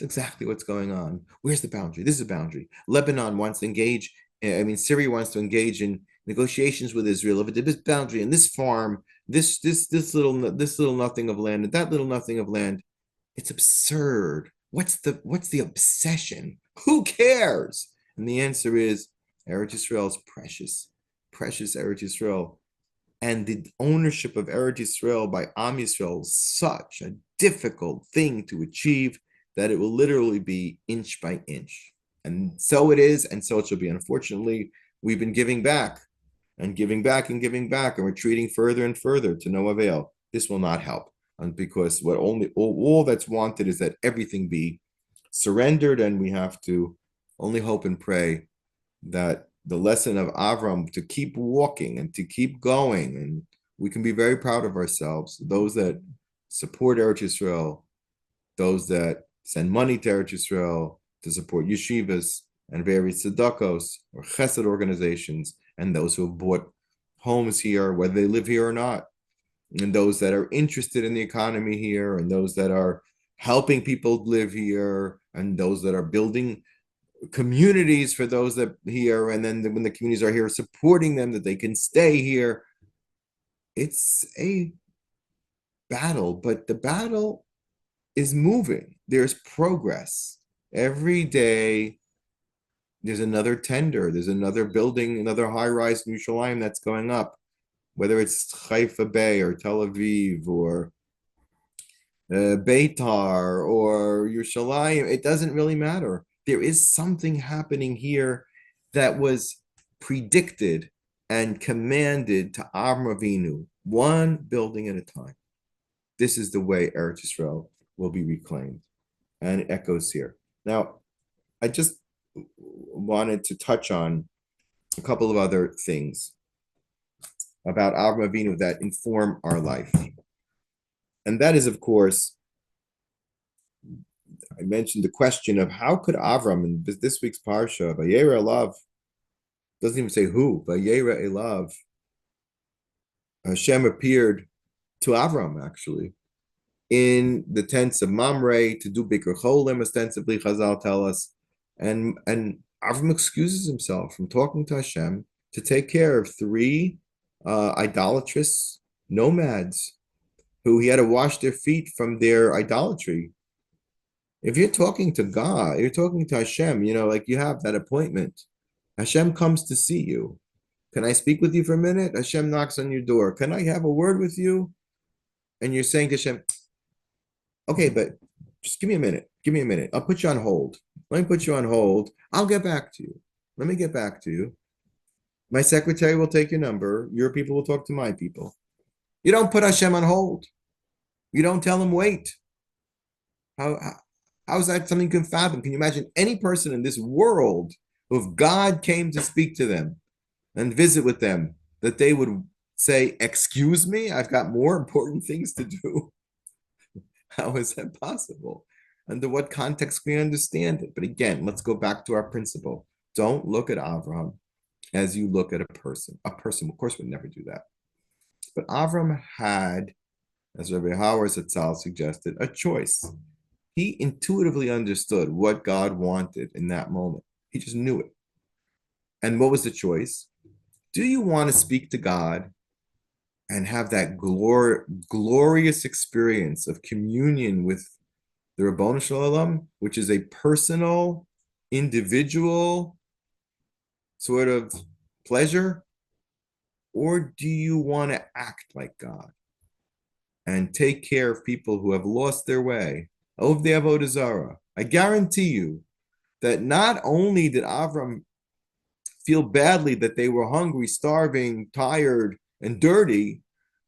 exactly what's going on. Where's the boundary? This is a boundary. Lebanon wants to engage. Syria wants to engage in negotiations with Israel over this boundary and this farm, this little nothing of land and that little nothing of land. It's absurd. What's the obsession? Who cares? And the answer is Eretz Yisrael is precious Eretz Yisrael. And the ownership of Eretz Yisrael by Am Yisrael is such a difficult thing to achieve that it will literally be inch by inch. And so it is, and so it shall be. Unfortunately, we've been giving back and giving back and giving back, and retreating further and further to no avail. This will not help. And because all that's wanted is that everything be surrendered, and we have to only hope and pray that the lesson of Avram to keep walking and to keep going, and we can be very proud of ourselves. Those that support Eretz Yisrael, those that send money to Eretz Yisrael to support yeshivas and various tzedakos or chesed organizations, and those who have bought homes here, whether they live here or not, and those that are interested in the economy here, and those that are helping people live here, and those that are building communities for those that here, and then when the communities are here, supporting them that they can stay here. It's a battle, but the battle is moving. There's progress. Every day, there's another tender, there's another building, another high-rise in Yerushalayim that's going up, whether it's Haifa Bay or Tel Aviv or Beitar or Yerushalayim. It doesn't really matter. There is something happening here that was predicted and commanded to Avram Avinu, one building at a time. This is the way Eretz Yisrael will be reclaimed. And it echoes here. Now, I just wanted to touch on a couple of other things about Avram Avinu that inform our life. And that is, of course, I mentioned the question of how could Avram, in this week's Parsha, Vayera Elav, doesn't even say who, Vayera Elav, Hashem appeared to Avram, actually, in the tents of Mamre to do Bikur Cholim, ostensibly, Chazal tell us. And Avram excuses himself from talking to Hashem to take care of three idolatrous nomads who he had to wash their feet from their idolatry. If you're talking to God, you're talking to Hashem, like you have that appointment. Hashem comes to see you. Can I speak with you for a minute? Hashem knocks on your door. Can I have a word with you? And you're saying to Hashem, okay, but just give me a minute. Give me a minute. I'll put you on hold. Let me put you on hold. I'll get back to you. Let me get back to you. My secretary will take your number. Your people will talk to my people. You don't put Hashem on hold. You don't tell him wait. How is that something you can fathom? Can you imagine any person in this world, if God came to speak to them and visit with them, that they would say, excuse me, I've got more important things to do? How is that possible? Under what context can we understand it? But again, let's go back to our principle. Don't look at Avram as you look at a person. A person, of course, would never do that. But Avram had, as Rabbi Howard Zatzal suggested, a choice. He intuitively understood what God wanted in that moment. He just knew it. And what was the choice? Do you want to speak to God and have that glorious experience of communion with the Ribono Shel Olam, which is a personal, individual sort of pleasure? Or do you want to act like God and take care of people who have lost their way? Of the Avodah Zarah. I guarantee you that not only did Avram feel badly that they were hungry, starving, tired, and dirty,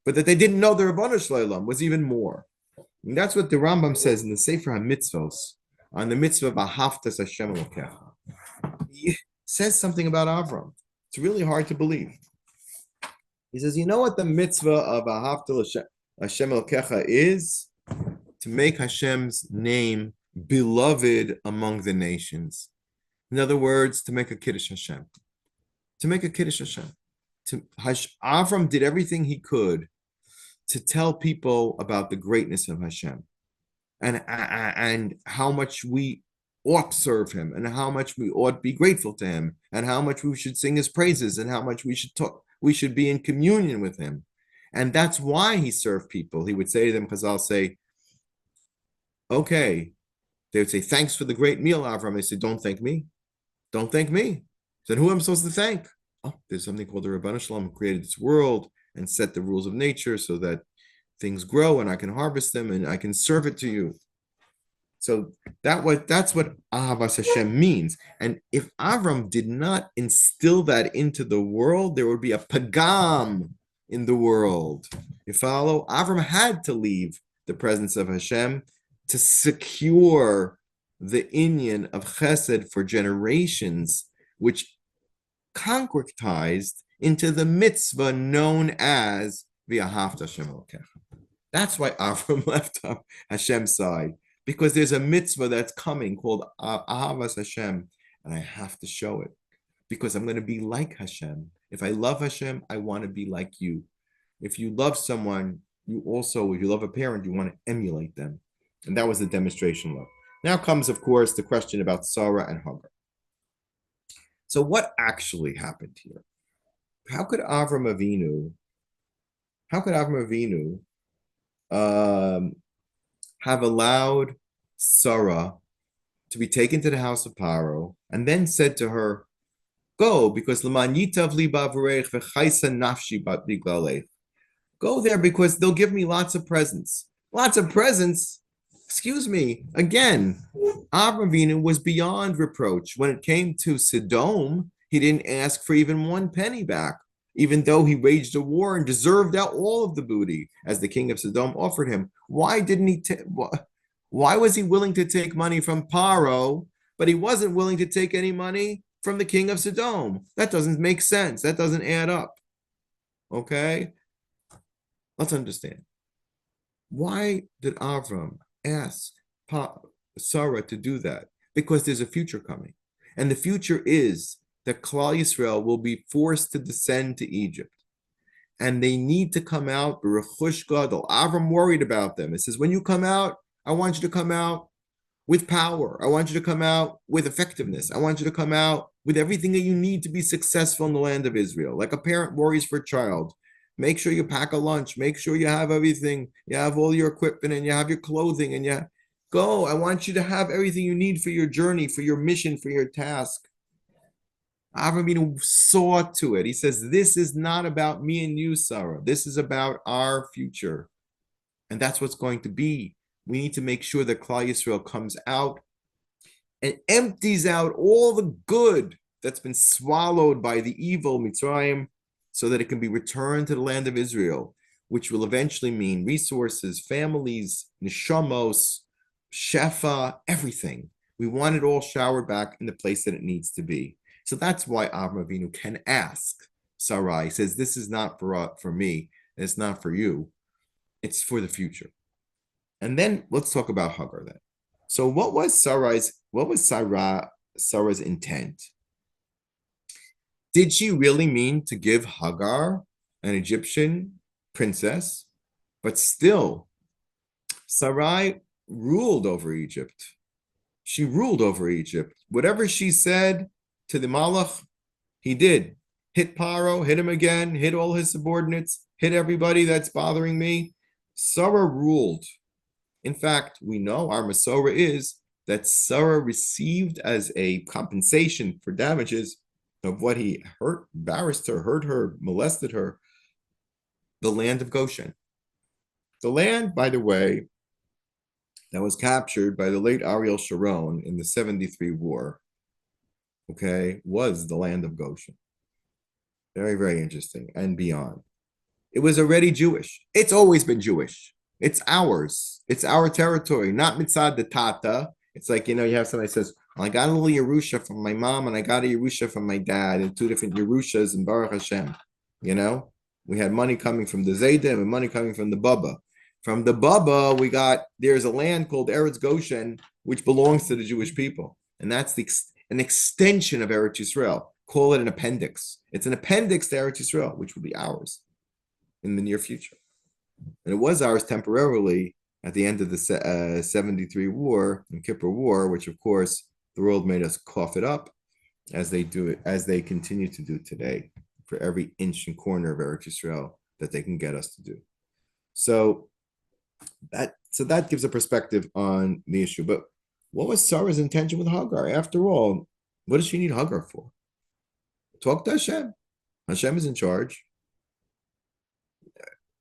but that they didn't know the Ribono Shel Olam was even more. And that's what the Rambam says in the Sefer HaMitzvos on the mitzvah of Ahavtas Hashem Elokecha. He says something about Avram. It's really hard to believe. He says, you know what the mitzvah of Ahavtas Hashem Elokecha is? To make Hashem's name beloved among the nations. In other words, to make a Kiddush Hashem. To make a Kiddush Hashem. Avram did everything he could to tell people about the greatness of Hashem and how much we ought to serve him and how much we ought to be grateful to him and how much we should sing his praises and how much we should be in communion with him. And that's why he served people. He would say to them, Chazal say, okay, they would say, thanks for the great meal, Avram. They said, don't thank me. Don't thank me. Then who am I supposed to thank? Oh, there's something called the Ribono Shel Olam who created this world and set the rules of nature so that things grow and I can harvest them and I can serve it to you. So that's what Ahavas Hashem means. And if Avram did not instill that into the world, there would be a pagam in the world. You follow? Avram had to leave the presence of Hashem to secure the inyan of chesed for generations, which concretized into the mitzvah known as V'ahavta Hashem Elokecha. That's why Avram left Hashem's side, because there's a mitzvah that's coming called Ahavas Hashem, and I have to show it, because I'm going to be like Hashem. If I love Hashem, I want to be like you. If you love someone, if you love a parent, you want to emulate them. And that was the demonstration love. Now comes, of course, the question about Sarah and Hagar. So what actually happened here? How could Avram Avinu have allowed Sarah to be taken to the house of Paro and then said to her, go, because go there because they'll give me lots of presents. Lots of presents? Excuse me. Again, Avram Avinu was beyond reproach. When it came to Sodom, he didn't ask for even one penny back, even though he waged a war and deserved out all of the booty, as the king of Sodom offered him. Why didn't he? Why was he willing to take money from Paro, but he wasn't willing to take any money from the king of Sodom? That doesn't make sense. That doesn't add up. Okay, let's understand. Why did Avram ask Sarah to do that? Because there's a future coming, and the future is that Klal Yisrael will be forced to descend to Egypt. And they need to come out, B'rechush Gadol. Avram worried about them. It says, when you come out, I want you to come out with power. I want you to come out with effectiveness. I want you to come out with everything that you need to be successful in the land of Israel. Like a parent worries for a child. Make sure you pack a lunch. Make sure you have everything. You have all your equipment and you have your clothing and you go. I want you to have everything you need for your journey, for your mission, for your task. Avram saw to it. He says, this is not about me and you, Sarah. This is about our future. And that's what's going to be. We need to make sure that Klal Yisrael comes out and empties out all the good that's been swallowed by the evil Mitzrayim so that it can be returned to the land of Israel, which will eventually mean resources, families, neshamos, shefa, everything. We want it all showered back in the place that it needs to be. So that's why Avram Avinu can ask Sarai. He says, this is not for me. It's not for you. It's for the future. And then let's talk about Hagar then. So what was Sarah's intent? Did she really mean to give Hagar, an Egyptian princess? But still, Sarai ruled over Egypt. She ruled over Egypt. Whatever she said to the Malach, he did. Hit Paro, hit him again, hit all his subordinates, hit everybody that's bothering me. Sarah ruled. In fact, we know our Masorah is that Sarah received as a compensation for damages of what he hurt, embarrassed her, hurt her, molested her, the land of Goshen. The land, by the way, that was captured by the late Ariel Sharon in the 73 war, okay, was the land of Goshen. Very, very interesting, and beyond. It was already Jewish. It's always been Jewish. It's ours. It's our territory, not mitzad the tata. It's like, you have somebody says, well, I got a little Yerusha from my mom and I got a Yerusha from my dad, and two different Yerushas in Baruch Hashem. We had money coming from the Zaydim and money coming from the Baba. From the Baba, there's a land called Eretz Goshen, which belongs to the Jewish people. And that's an extension of Eretz Yisrael. Call it an appendix. It's an appendix to Eretz Yisrael, which will be ours in the near future. And it was ours temporarily at the end of the 73 war, the Kippur War, which of course the world made us cough it up, as they continue to do today for every inch and corner of Eretz Yisrael that they can get us to do. So that gives a perspective on the issue. But what was Sarah's intention with Hagar? After all, what does she need Hagar for? Talk to Hashem. Hashem is in charge.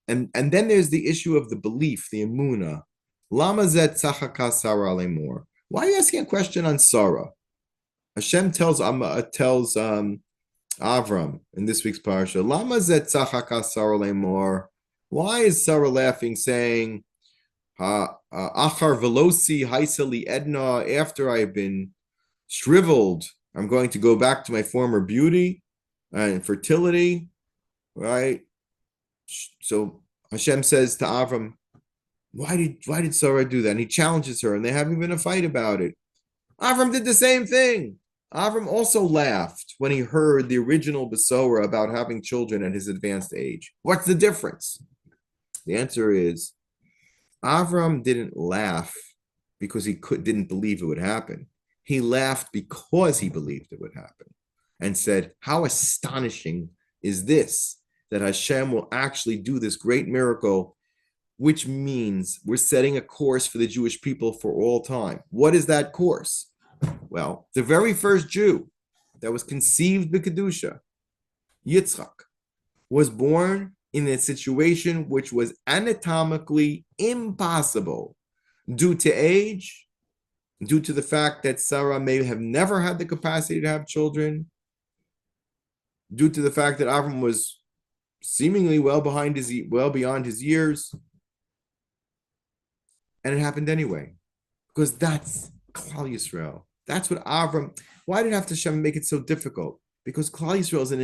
And then there's the issue of the belief, the emunah. Lama zet tzachaka Sarah lemor. Why are you asking a question on Sarah? Hashem tells Avram in this week's parsha, Lama zet tzachaka Sarah lemor. Why is Sarah laughing, saying, Achar velosi haisali edna, after I've been shriveled, I'm going to go back to my former beauty and fertility, right? So Hashem says to Avram, why did Sarah do that? And he challenges her, and they have even a fight about it. Avram did the same thing. Avram also laughed when he heard the original Besorah about having children at his advanced age. What's the difference? The answer is, Avram didn't laugh because he didn't believe it would happen. He laughed because he believed it would happen and said, how astonishing is this, that Hashem will actually do this great miracle, which means we're setting a course for the Jewish people for all time. What is that course? Well, the very first Jew that was conceived b'Kedusha, Yitzchak, was born in a situation which was anatomically impossible due to age, due to the fact that Sarah may have never had the capacity to have children, due to the fact that Avram was seemingly well beyond his years. And it happened anyway, because that's Klal Yisrael. That's what Avram, why did Hashem make it so difficult? Because Klal Yisrael is an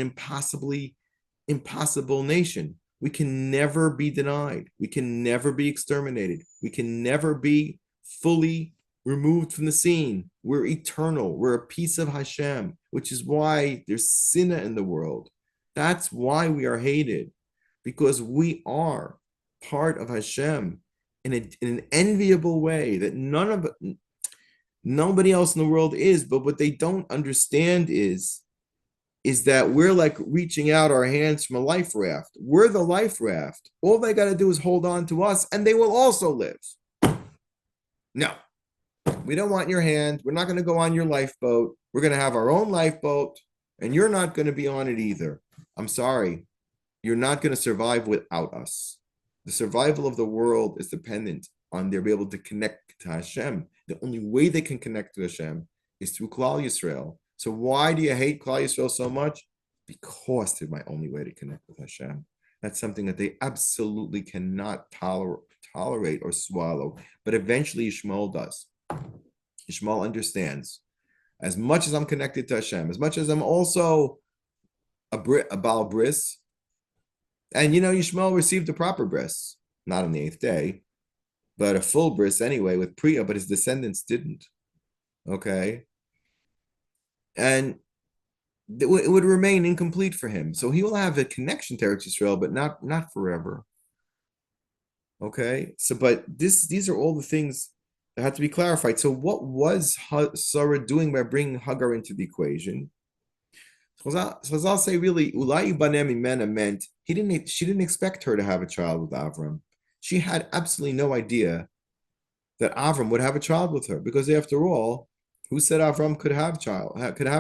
impossible nation. We can never be denied. We can never be exterminated. We can never be fully removed from the scene. We're eternal. We're a piece of Hashem, which is why there's sinna in the world. That's why we are hated, because we are part of Hashem in an enviable way that nobody else in the world is. But what they don't understand is that we're like reaching out our hands from a life raft. We're the life raft. All they got to do is hold on to us, and they will also live. No, we don't want your hand. We're not going to go on your lifeboat. We're going to have our own lifeboat, and you're not going to be on it either. I'm sorry. You're not going to survive without us. The survival of the world is dependent on their being able to connect to Hashem. The only way they can connect to Hashem is through Klal Yisrael. So why do you hate Klal Yisrael so much? Because they're my only way to connect with Hashem. That's something that they absolutely cannot tolerate or swallow. But eventually Yishmael does. Yishmael understands. As much as I'm connected to Hashem, as much as I'm also a Baal Bris, and Yishmael received a proper bris, not on the 8th day, but a full bris anyway with Priya, but his descendants didn't. Okay? And it would remain incomplete for him. So he will have a connection to Eretz Yisrael, but not forever. Okay? So, but these are all the things that have to be clarified. So what was Sarah doing by bringing Hagar into the equation? So I'll say really, YIBONEH meant she didn't expect her to have a child with Avram. She had absolutely no idea that Avram would have a child with her, because after all, who said Avram could have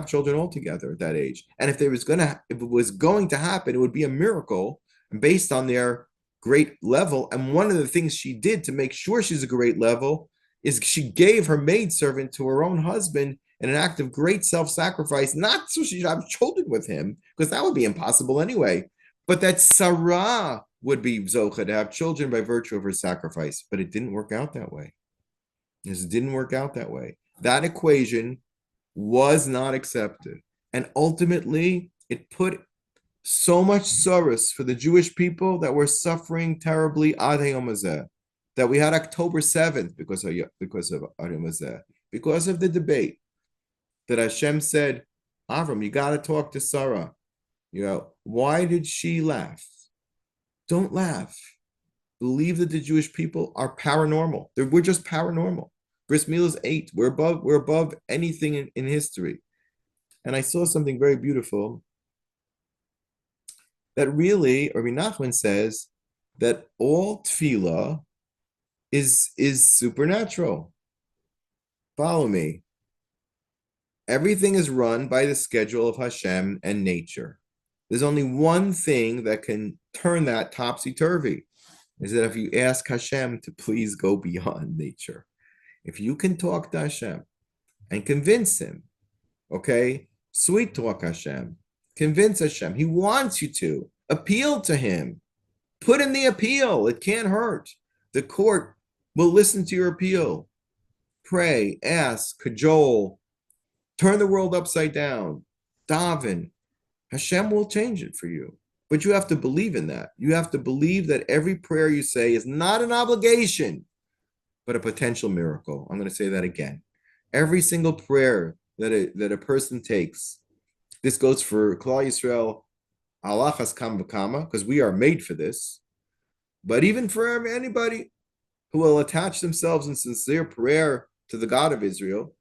children altogether at that age? And if it was going to happen, it would be a miracle based on their great level. And one of the things she did to make sure she's a great level is she gave her maidservant to her own husband in an act of great self-sacrifice, not so she should have children with him, because that would be impossible anyway, but that Sarah would be Zocha to have children by virtue of her sacrifice. But it didn't work out that way. This didn't work out that way. That equation was not accepted. And ultimately, it put so much sorrows for the Jewish people that were suffering terribly ad hayom hazeh, that we had October 7th because of ad hayom hazeh, because of the debate that Hashem said, Avram, you got to talk to Sarah. Why did she laugh? Don't laugh. Believe that the Jewish people are paranormal. We're just paranormal. Bris Milah is 8. We're above anything in history. And I saw something very beautiful that really, Rabbi Nachman says that all tefillah is supernatural. Follow me. Everything is run by the schedule of Hashem and nature. There's only one thing that can turn that topsy-turvy, is that if you ask Hashem to please go beyond nature. If you can talk to Hashem and convince him, okay, sweet talk Hashem, convince Hashem, he wants you to, appeal to him, put in the appeal, it can't hurt. The court will listen to your appeal. Pray, ask, cajole, turn the world upside down, daven. Hashem will change it for you. But you have to believe in that. You have to believe that every prayer you say is not an obligation, but a potential miracle. I'm going to say that again. Every single prayer that a person takes, this goes for Klal Yisrael, halachas kam v'kama, because we are made for this, but even for anybody who will attach themselves in sincere prayer to the God of Israel,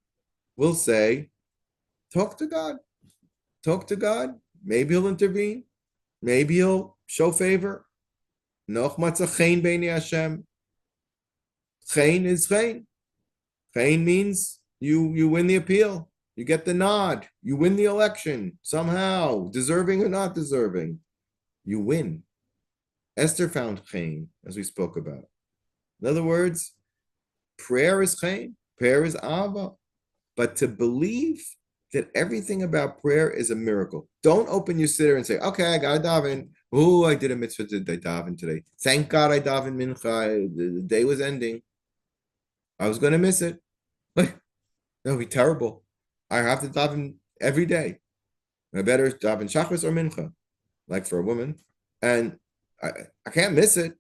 will say, talk to God. Talk to God. Maybe he'll intervene. Maybe he'll show favor. Noch matzah chen b'nei Hashem. Chen is chen. Chen means you win the appeal. You get the nod. You win the election somehow, deserving or not deserving. You win. Esther found chen, as we spoke about. In other words, prayer is chen. Prayer is ava. But to believe that everything about prayer is a miracle. Don't open your siddur and say, okay, I got to daven. Oh, I did a mitzvah to daven today. Thank God I daven mincha. The day was ending. I was going to miss it. That would be terrible. I have to daven every day. I better daven shachris or mincha, like for a woman. And I can't miss it.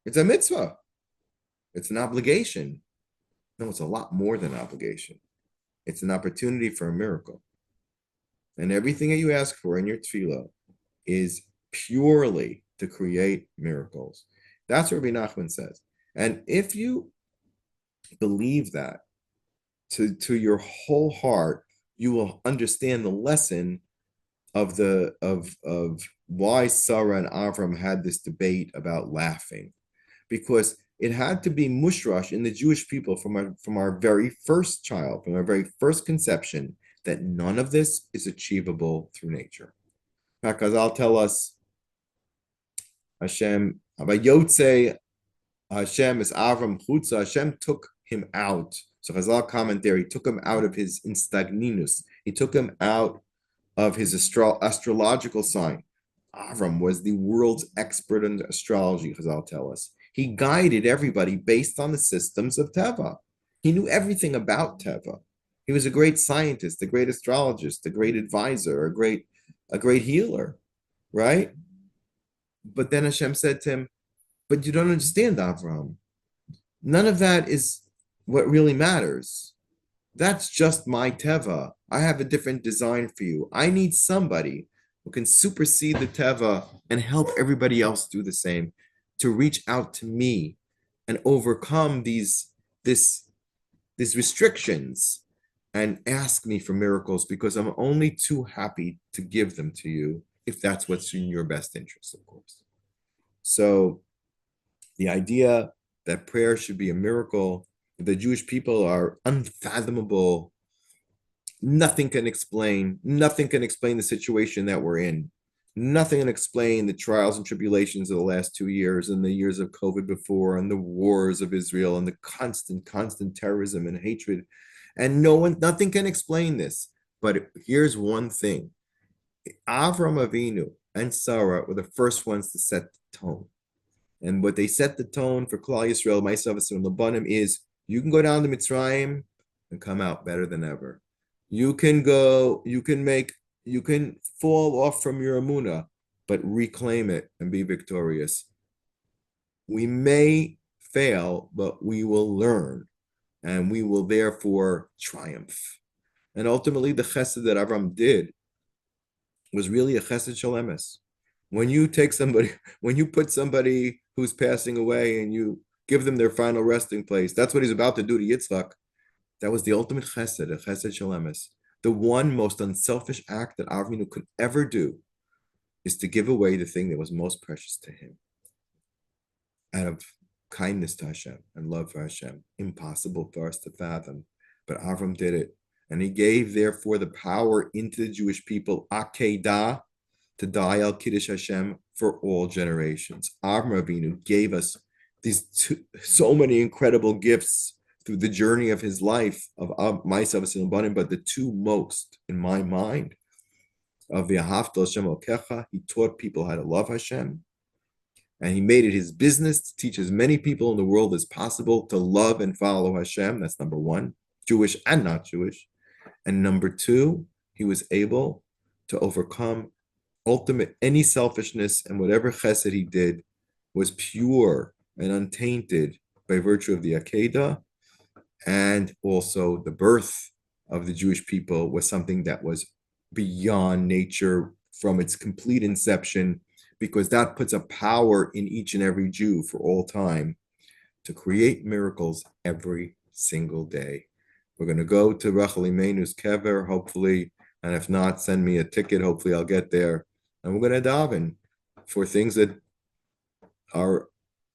It's a mitzvah. It's an obligation. No, it's a lot more than an obligation. It's an opportunity for a miracle. And everything that you ask for in your tefillah is purely to create miracles. That's what Rabbi Nachman says. And if you believe that to your whole heart, you will understand the lesson of why Sarah and Avram had this debate about laughing. Because it had to be mushrash in the Jewish people from our very first child, from our very first conception, that none of this is achievable through nature. Because I'll tell us, Hashem, Abayotze, Hashem is Avram Chutza, Hashem took him out. So Chazal commentary, took him out of his instagninus. He took him out of his astrological sign. Avram was the world's expert in astrology, Chazal tell us. He guided everybody based on the systems of Teva. He knew everything about Teva. He was a great scientist, a great astrologist, a great advisor, a great healer, right? But then Hashem said to him, but you don't understand, Avram. None of that is what really matters. That's just my Teva. I have a different design for you. I need somebody who can supersede the Teva and help everybody else do the same, to reach out to me and overcome these restrictions and ask me for miracles, because I'm only too happy to give them to you if that's what's in your best interest, of course. So the idea that prayer should be a miracle, the Jewish people are unfathomable. Nothing can explain the situation that we're in. Nothing can explain the trials and tribulations of the last 2 years and the years of COVID before and the wars of Israel and the constant terrorism and hatred. And nothing can explain this. But here's one thing. Avram Avinu and Sarah were the first ones to set the tone. And what they set the tone for Klal Yisrael, Ma'asav and Labanim is you can go down to Mitzrayim and come out better than ever. You can fall off from your emunah, but reclaim it and be victorious. We may fail, but we will learn, and we will therefore triumph. And ultimately, the chesed that Avram did was really a chesed shel emes. When you put somebody who's passing away and you give them their final resting place, that's what he's about to do to Yitzchak. That was the ultimate chesed, a chesed shel emes. The one most unselfish act that Avinu could ever do is to give away the thing that was most precious to him out of kindness to Hashem and love for Hashem. Impossible for us to fathom, but Avram did it. And he gave, therefore, the power into the Jewish people, Akedah, to die al Kiddush Hashem for all generations. Avram Avinu gave us so many incredible gifts through the journey of his life of Ma'asav and Labanim, but the two most, in my mind, of V'ahavta Hashem Elokecha, he taught people how to love Hashem, and he made it his business to teach as many people in the world as possible to love and follow Hashem. That's number one, Jewish and not Jewish. And number two, he was able to overcome any selfishness, and whatever chesed he did was pure and untainted by virtue of the Akedah. And also the birth of the Jewish people was something that was beyond nature from its complete inception, because that puts a power in each and every Jew for all time to create miracles every single day. We're going to go to Rachel Imeinu's kever, hopefully, and if not, send me a ticket. Hopefully I'll get there. And we're going to daven for things that are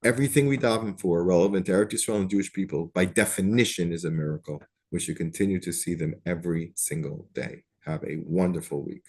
everything we daven for, relevant to Eretz Yisrael and Jewish people, by definition is a miracle. We should continue to see them every single day. Have a wonderful week.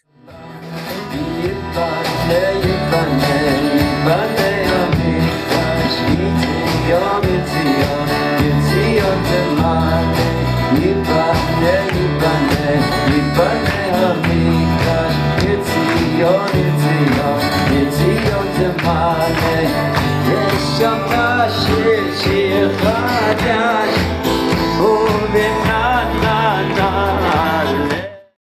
Shama shir shir chadya